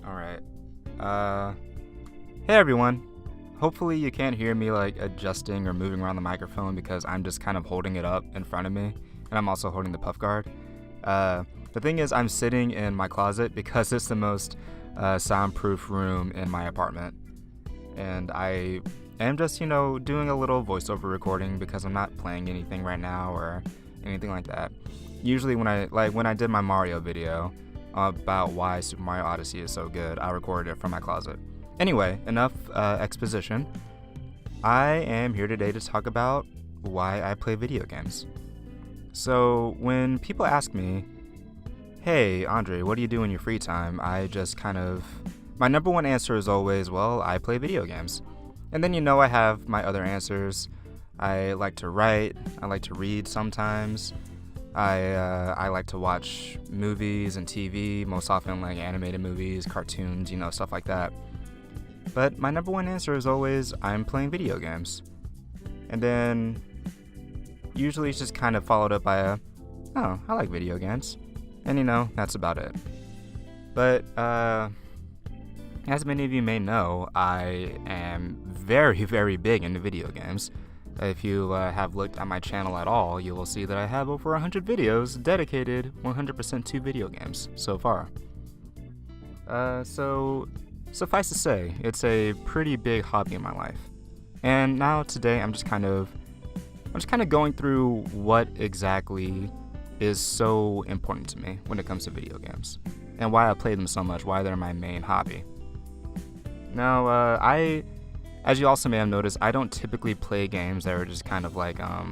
Alright. Hey everyone. Hopefully you can't hear me like adjusting or moving around the microphone because I'm just kind of holding it up in front of me, and I'm also holding the puff guard. The thing is, I'm sitting in my closet because it's the most soundproof room in my apartment. And I am just, doing a little voiceover recording because I'm not playing anything right now or anything like that. Usually when I did my Mario video about why Super Mario Odyssey is so good, I recorded it from my closet. Anyway, enough exposition. I am here today to talk about why I play video games. So when people ask me, hey, Andre, what do you do in your free time? My number one answer is always, well, I play video games. And then I have my other answers. I like to write. I like to read sometimes. I like to watch movies and TV, most often like animated movies, cartoons, stuff like that. But my number one answer is always, I'm playing video games. And then usually it's just kind of followed up by oh, I like video games. And that's about it. But as many of you may know, I am very, very big into video games. If you have looked at my channel at all, you will see that I have over 100 videos dedicated 100% to video games so far. So suffice to say, it's a pretty big hobby in my life. And now today I'm just kind of going through what exactly is so important to me when it comes to video games and why I play them so much, why they're my main hobby. Now, as you also may have noticed, I don't typically play games that are just kind of like, I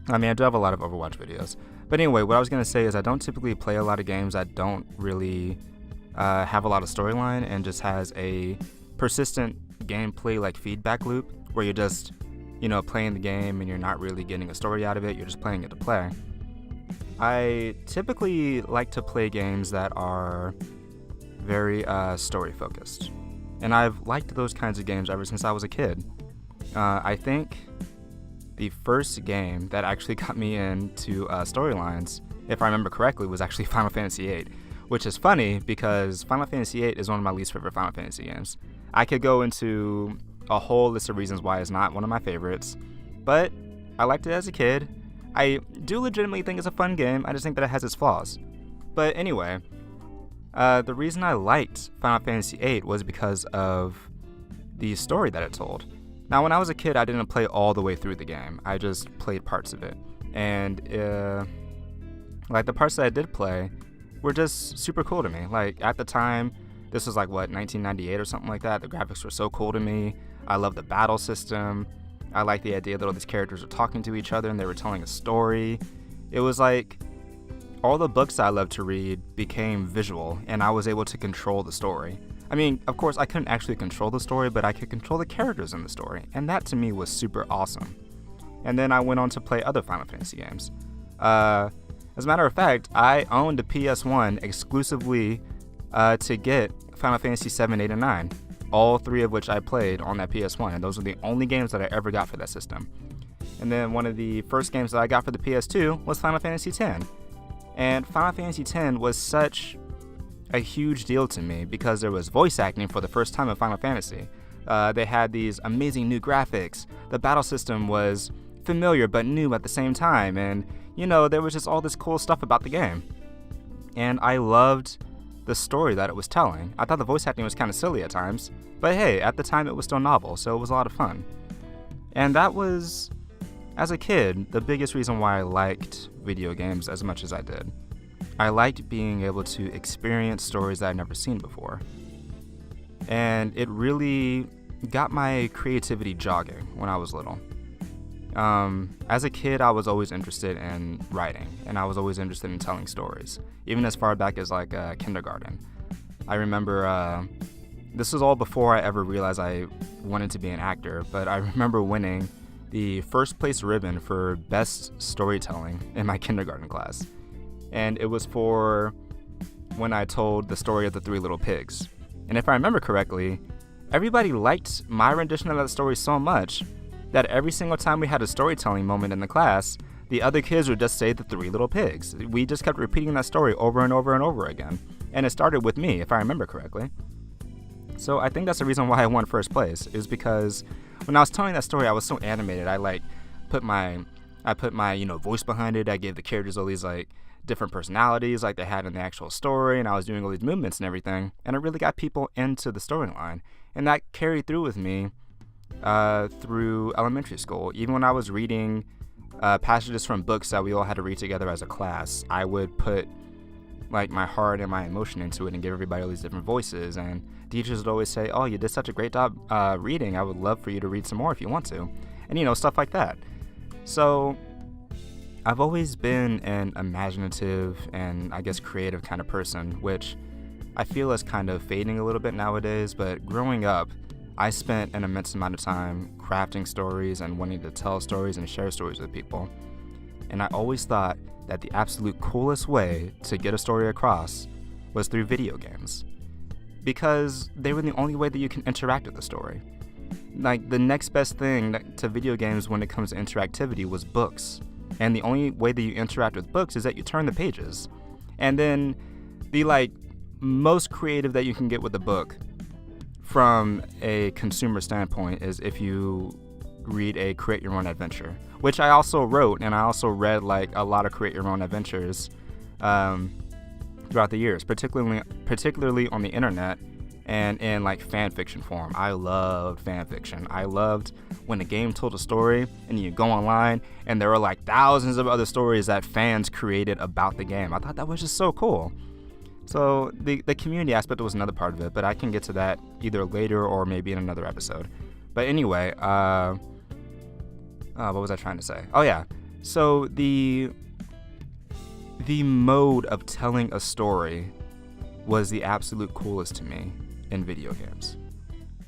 do have a lot of Overwatch videos. But anyway, what I was going to say is I don't typically play a lot of games that don't really have a lot of storyline and just has a persistent gameplay like feedback loop where you're just, playing the game and you're not really getting a story out of it, you're just playing it to play. I typically like to play games that are very story focused. And I've liked those kinds of games ever since I was a kid. I think the first game that actually got me into storylines, if I remember correctly, was actually Final Fantasy VIII, which is funny because Final Fantasy VIII is one of my least favorite Final Fantasy games. I could go into a whole list of reasons why it's not one of my favorites, but I liked it as a kid. I do legitimately think it's a fun game, I just think that it has its flaws. But anyway, the reason I liked Final Fantasy VIII was because of the story that it told. Now, when I was a kid, I didn't play all the way through the game. I just played parts of it. And, the parts that I did play were just super cool to me. Like, at the time, this was 1998 or something like that. The graphics were so cool to me. I loved the battle system. I liked the idea that all these characters were talking to each other and they were telling a story. It was like all the books I loved to read became visual, and I was able to control the story. I mean, of course, I couldn't actually control the story, but I could control the characters in the story, and that to me was super awesome. And then I went on to play other Final Fantasy games. As a matter of fact, I owned a PS1 exclusively to get Final Fantasy 7, 8, and 9, all three of which I played on that PS1, and those were the only games that I ever got for that system. And then one of the first games that I got for the PS2 was Final Fantasy X. And Final Fantasy X was such a huge deal to me because there was voice acting for the first time in Final Fantasy. They had these amazing new graphics. The battle system was familiar but new at the same time. And, there was just all this cool stuff about the game. And I loved the story that it was telling. I thought the voice acting was kind of silly at times. But hey, at the time it was still novel, so it was a lot of fun. And that was, as a kid, the biggest reason why I liked video games as much as I did. I liked being able to experience stories that I'd never seen before. And it really got my creativity jogging when I was little. As a kid, I was always interested in writing, and I was always interested in telling stories, even as far back as kindergarten. I remember, this was all before I ever realized I wanted to be an actor, but I remember winning the first place ribbon for best storytelling in my kindergarten class. And it was for when I told the story of the Three Little Pigs. And if I remember correctly, everybody liked my rendition of that story so much that every single time we had a storytelling moment in the class, the other kids would just say the Three Little Pigs. We just kept repeating that story over and over and over again. And it started with me, if I remember correctly. So I think that's the reason why I won first place, is because when I was telling that story, I was so animated. I put my voice behind it. I gave the characters all these different personalities like they had in the actual story, and I was doing all these movements and everything, and it really got people into the storyline. And that carried through with me through elementary school. Even when I was reading passages from books that we all had to read together as a class, I would put my heart and my emotion into it and give everybody all these different voices. And teachers would always say, "Oh, you did such a great job reading. I would love for you to read some more if you want to," and stuff like that. So I've always been an imaginative and I guess creative kind of person, which I feel is kind of fading a little bit nowadays. But growing up, I spent an immense amount of time crafting stories and wanting to tell stories and share stories with people. And I always thought that the absolute coolest way to get a story across was through video games, because they were the only way that you can interact with the story. The next best thing to video games when it comes to interactivity was books. And the only way that you interact with books is that you turn the pages. And then the most creative that you can get with a book from a consumer standpoint is if you read a create your own adventure, which I also wrote, and I also read a lot of create your own adventures throughout the years, particularly on the internet and in fan fiction form. I loved fan fiction. I loved when a game told a story and you go online and there were thousands of other stories that fans created about the game. I thought that was just so cool. So the community aspect was another part of it, but I can get to that either later or maybe in another episode. But anyway, what was I trying to say? Oh yeah, so the mode of telling a story was the absolute coolest to me in video games,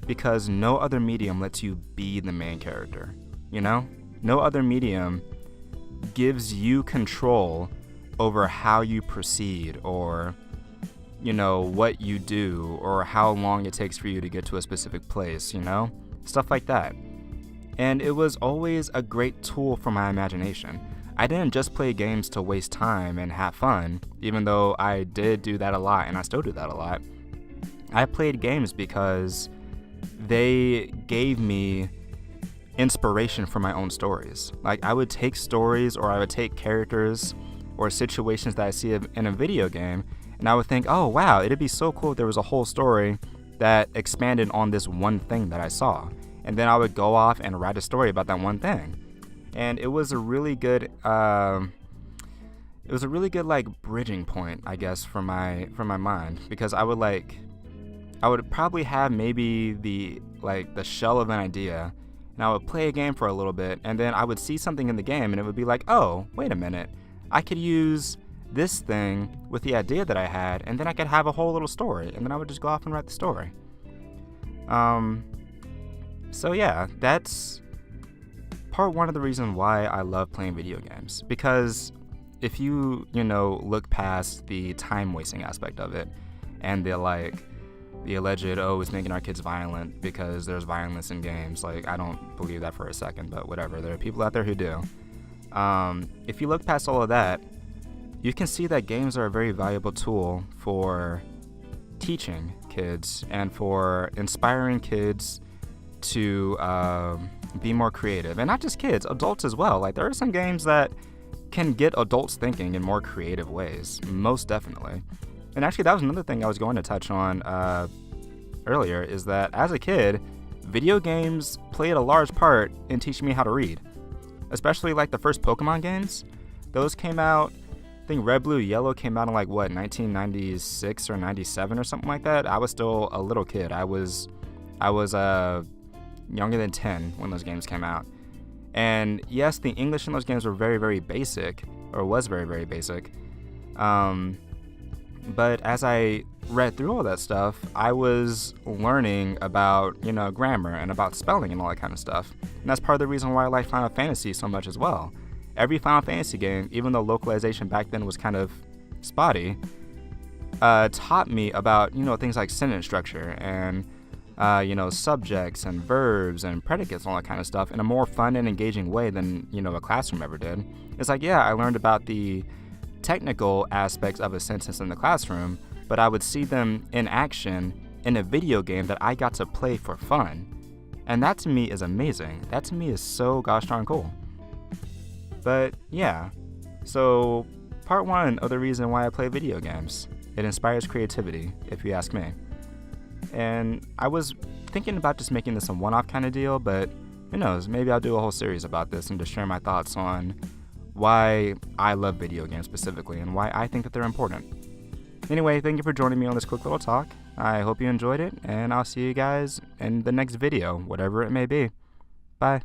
because no other medium lets you be the main character. No other medium gives you control over how you proceed, or what you do, or how long it takes for you to get to a specific place, stuff like that. And it was always a great tool for my imagination. I didn't just play games to waste time and have fun, even though I did do that a lot, and I still do that a lot. I played games because they gave me inspiration for my own stories. I would take stories, or I would take characters or situations that I see in a video game, and I would think, oh wow, it'd be so cool if there was a whole story that expanded on this one thing that I saw. And then I would go off and write a story about that one thing. And it was a really good bridging point, I guess, for my mind, because I would probably have maybe the shell of an idea, and I would play a game for a little bit, and then I would see something in the game and it would be oh, wait a minute, I could use this thing with the idea that I had, and then I could have a whole little story, and then I would just go off and write the story. So yeah, that's part one of the reason why I love playing video games, because if you look past the time wasting aspect of it and the alleged, it's making our kids violent because there's violence in games, I don't believe that for a second, but whatever, there are people out there who do. If you look past all of that, you can see that games are a very valuable tool for teaching kids and for inspiring kids to be more creative. And not just kids, adults as well. There are some games that can get adults thinking in more creative ways, most definitely. And actually, that was another thing I was going to touch on earlier, is that as a kid, video games played a large part in teaching me how to read. Especially the first Pokemon games. Those came out, I think Red, Blue, Yellow came out in 1996 or 97 or something like that. I was still a little kid. I was younger than 10 when those games came out. And yes, the English in those games were very, very basic, or was very, very basic. But as I read through all that stuff, I was learning about, grammar and about spelling and all that kind of stuff. And that's part of the reason why I like Final Fantasy so much as well. Every Final Fantasy game, even though localization back then was kind of spotty, taught me about, things like sentence structure and, subjects and verbs and predicates and all that kind of stuff in a more fun and engaging way than, a classroom ever did. It's I learned about the technical aspects of a sentence in the classroom, but I would see them in action in a video game that I got to play for fun. And that to me is amazing. That to me is so gosh darn cool. But yeah, so part one of the reason why I play video games. It inspires creativity, if you ask me. And I was thinking about just making this a one-off kind of deal, but who knows, maybe I'll do a whole series about this and just share my thoughts on why I love video games specifically and why I think that they're important. Anyway, thank you for joining me on this quick little talk. I hope you enjoyed it, and I'll see you guys in the next video, whatever it may be. Bye.